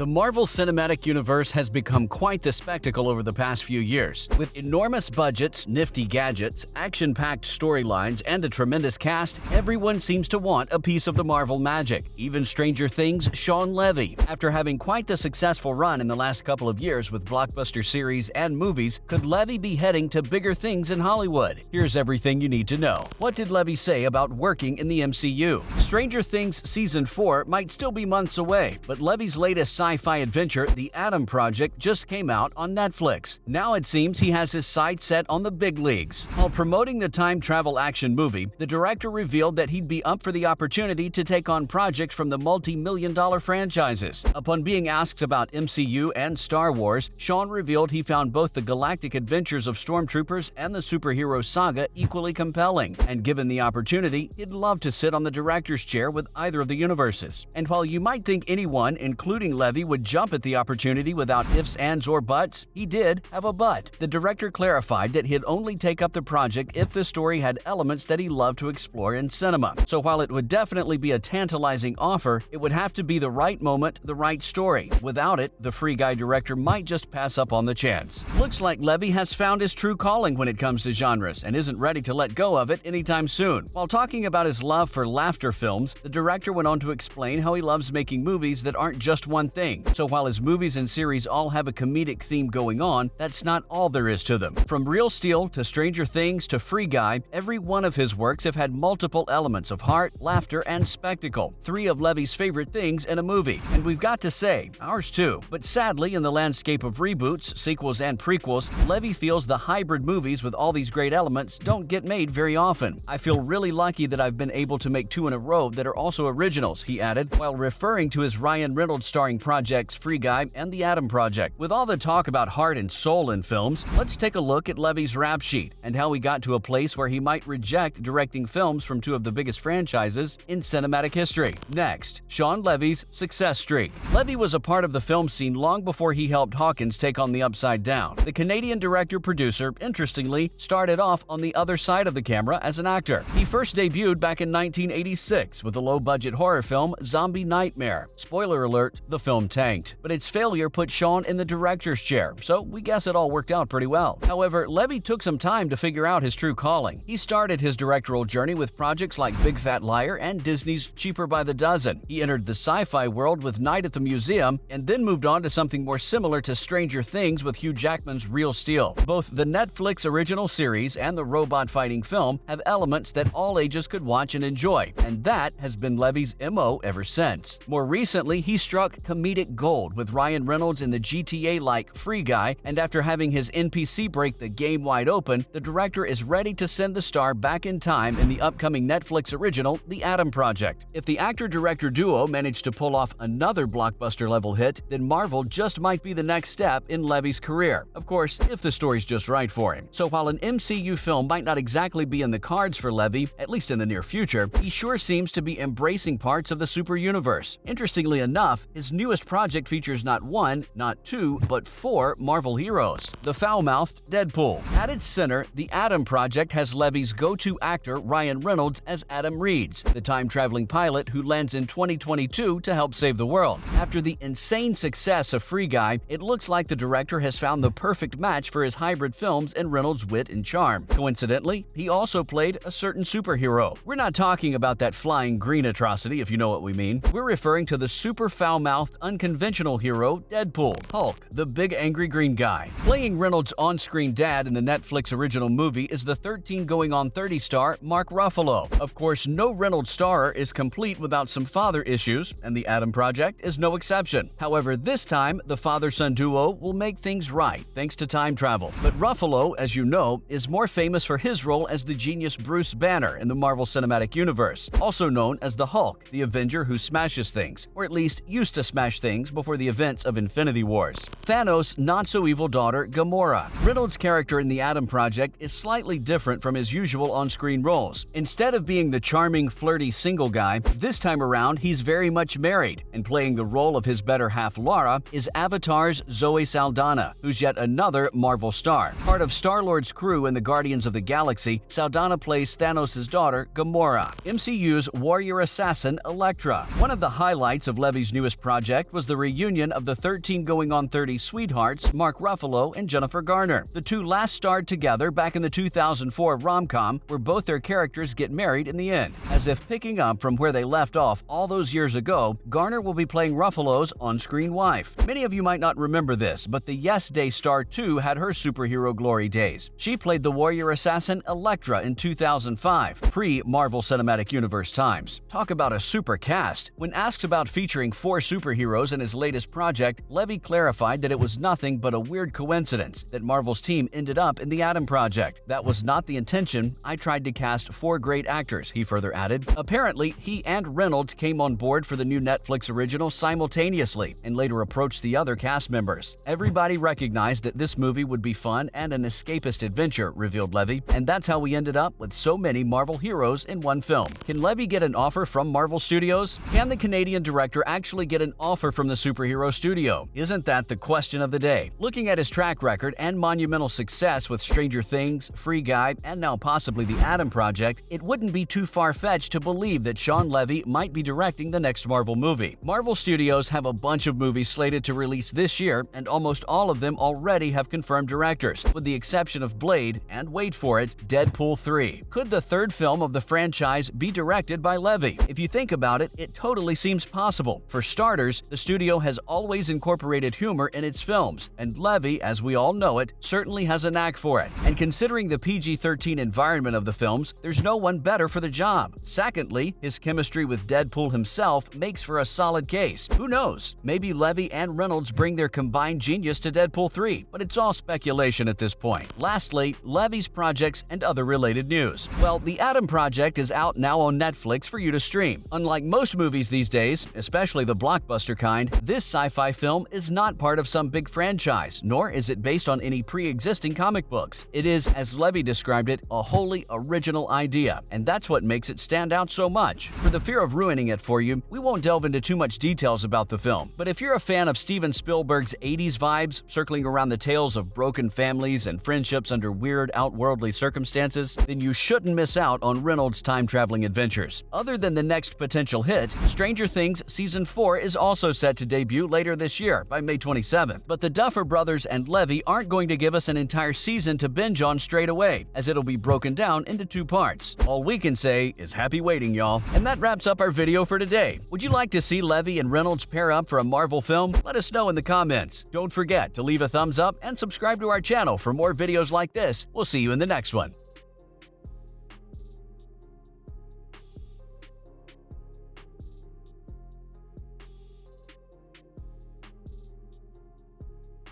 The Marvel Cinematic Universe has become quite the spectacle over the past few years. With enormous budgets, nifty gadgets, action-packed storylines, and a tremendous cast, everyone seems to want a piece of the Marvel magic. Even Stranger Things' Shawn Levy, after having quite the successful run in the last couple of years with blockbuster series and movies, could Levy be heading to bigger things in Hollywood? Here's everything you need to know. What did Levy say about working in the MCU? Stranger Things Season 4 might still be months away, but Levy's latest sci-fi adventure, The Atom Project, just came out on Netflix. Now it seems he has his sights set on the big leagues. While promoting the time travel action movie, the director revealed that he'd be up for the opportunity to take on projects from the multi-million-dollar franchises. Upon being asked about MCU and Star Wars, Shawn revealed he found both the galactic adventures of stormtroopers and the superhero saga equally compelling, and given the opportunity, he'd love to sit on the director's chair with either of the universes. And while you might think anyone, including Levy, would jump at the opportunity without ifs, ands, or buts, he did have a but. The director clarified that he'd only take up the project if the story had elements that he loved to explore in cinema. So while it would definitely be a tantalizing offer, it would have to be the right moment, the right story. Without it, the Free Guy director might just pass up on the chance. Looks like Levy has found his true calling when it comes to genres and isn't ready to let go of it anytime soon. While talking about his love for laughter films, the director went on to explain how he loves making movies that aren't just one thing. So while his movies and series all have a comedic theme going on, that's not all there is to them. From Real Steel to Stranger Things to Free Guy, every one of his works have had multiple elements of heart, laughter, and spectacle. Three of Levy's favorite things in a movie. And we've got to say, ours too. But sadly, in the landscape of reboots, sequels, and prequels, Levy feels the hybrid movies with all these great elements don't get made very often. I feel really lucky that I've been able to make two in a row that are also originals, he added, while referring to his Ryan Reynolds starring projects Free Guy and The Atom Project. With all the talk about heart and soul in films, let's take a look at Levy's rap sheet and how he got to a place where he might reject directing films from two of the biggest franchises in cinematic history. Next, Shawn Levy's success streak. Levy was a part of the film scene long before he helped Hawkins take on The Upside Down. The Canadian director-producer, interestingly, started off on the other side of the camera as an actor. He first debuted back in 1986 with the low-budget horror film Zombie Nightmare. Spoiler alert, the film tanked, but its failure put Shawn in the director's chair, so we guess it all worked out pretty well. However, Levy took some time to figure out his true calling. He started his directorial journey with projects like Big Fat Liar and Disney's Cheaper by the Dozen. He entered the sci-fi world with Night at the Museum, and then moved on to something more similar to Stranger Things with Hugh Jackman's Real Steel. Both the Netflix original series and the robot fighting film have elements that all ages could watch and enjoy, and that has been Levy's MO ever since. More recently, he struck comedic gold with Ryan Reynolds in the GTA-like Free Guy, and after having his NPC break the game wide open, the director is ready to send the star back in time in the upcoming Netflix original, The Atom Project. If the actor-director duo managed to pull off another blockbuster-level hit, then Marvel just might be the next step in Levy's career. Of course, if the story's just right for him. So while an MCU film might not exactly be in the cards for Levy, at least in the near future, he sure seems to be embracing parts of the super universe. Interestingly enough, his newest project features not one, not two, but four Marvel heroes. The foul-mouthed Deadpool. At its center, The Atom Project has Levy's go-to actor Ryan Reynolds as Adam Reeds, the time-traveling pilot who lands in 2022 to help save the world. After the insane success of Free Guy, it looks like the director has found the perfect match for his hybrid films and Reynolds' wit and charm. Coincidentally, he also played a certain superhero. We're not talking about that flying green atrocity, if you know what we mean. We're referring to the super foul-mouthed, unconventional hero, Deadpool. Hulk, the big angry green guy. Playing Reynolds' on-screen dad in the Netflix original movie is the 13-going-on-30 star Mark Ruffalo. Of course, no Reynolds starer is complete without some father issues, and The Atom Project is no exception. However, this time, the father-son duo will make things right, thanks to time travel. But Ruffalo, as you know, is more famous for his role as the genius Bruce Banner in the Marvel Cinematic Universe, also known as the Hulk, the Avenger who smashes things, or at least used to smash things before the events of Infinity Wars. Thanos' not-so-evil daughter, Gamora. Reynolds' character in The Atom Project is slightly different from his usual on-screen roles. Instead of being the charming, flirty single guy, this time around he's very much married, and playing the role of his better half Lara is Avatar's Zoe Saldana, who's yet another Marvel star. Part of Star-Lord's crew in the Guardians of the Galaxy, Saldana plays Thanos' daughter, Gamora. MCU's warrior assassin, ELEKTRA. One of the highlights of Levy's newest project left was the reunion of the 13 going on 30 sweethearts Mark Ruffalo and Jennifer Garner. The two last starred together back in the 2004 rom-com where both their characters get married in the end. As if picking up from where they left off all those years ago, Garner will be playing Ruffalo's on-screen wife. Many of you might not remember this, but the Yes Day star too had her superhero glory days. She played the warrior assassin ELEKTRA in 2005, pre-Marvel Cinematic Universe times. Talk about a super cast. When asked about featuring 4 superheroes in his latest project, Levy clarified that it was nothing but a weird coincidence that Marvel's team ended up in the Atom Project. That was not the intention. I tried to cast 4 great actors, he further added. Apparently, he and Reynolds came on board for the new Netflix original simultaneously and later approached the other cast members. Everybody recognized that this movie would be fun and an escapist adventure, revealed Levy, and that's how we ended up with so many Marvel heroes in one film. Can Levy get an offer from Marvel Studios? Can the Canadian director actually get an offer from the superhero studio? Isn't that the question of the day? Looking at his track record and monumental success with Stranger Things, Free Guy, and now possibly the Atom Project, it wouldn't be too far-fetched to believe that Shawn Levy might be directing the next Marvel movie. Marvel Studios have a bunch of movies slated to release this year, and almost all of them already have confirmed directors, with the exception of Blade and, wait for it, Deadpool 3. Could the third film of the franchise be directed by Levy? If you think about it, it totally seems possible. For starters, the studio has always incorporated humor in its films, and Levy, as we all know it, certainly has a knack for it. And considering the PG-13 environment of the films, there's no one better for the job. Secondly, his chemistry with Deadpool himself makes for a solid case. Who knows? Maybe Levy and Reynolds bring their combined genius to Deadpool 3, but it's all speculation at this point. Lastly, Levy's projects and other related news. Well, the Atom Project is out now on Netflix for you to stream. Unlike most movies these days, especially the blockbuster kind, this sci-fi film is not part of some big franchise, nor is it based on any pre-existing comic books. It is, as Levy described it, a wholly original idea, and that's what makes it stand out so much. For the fear of ruining it for you, we won't delve into too much details about the film, but if you're a fan of Steven Spielberg's 80s vibes, circling around the tales of broken families and friendships under weird, outworldly circumstances, then you shouldn't miss out on Reynolds' time-traveling adventures. Other than the next potential hit, Stranger Things Season 4 is also set to debut later this year, by May 27th. But the Duffer Brothers and Levy aren't going to give us an entire season to binge on straight away, as it'll be broken down into 2 parts. All we can say is happy waiting, y'all. And that wraps up our video for today. Would you like to see Levy and Reynolds pair up for a Marvel film? Let us know in the comments. Don't forget to leave a thumbs up and subscribe to our channel for more videos like this. We'll see you in the next one.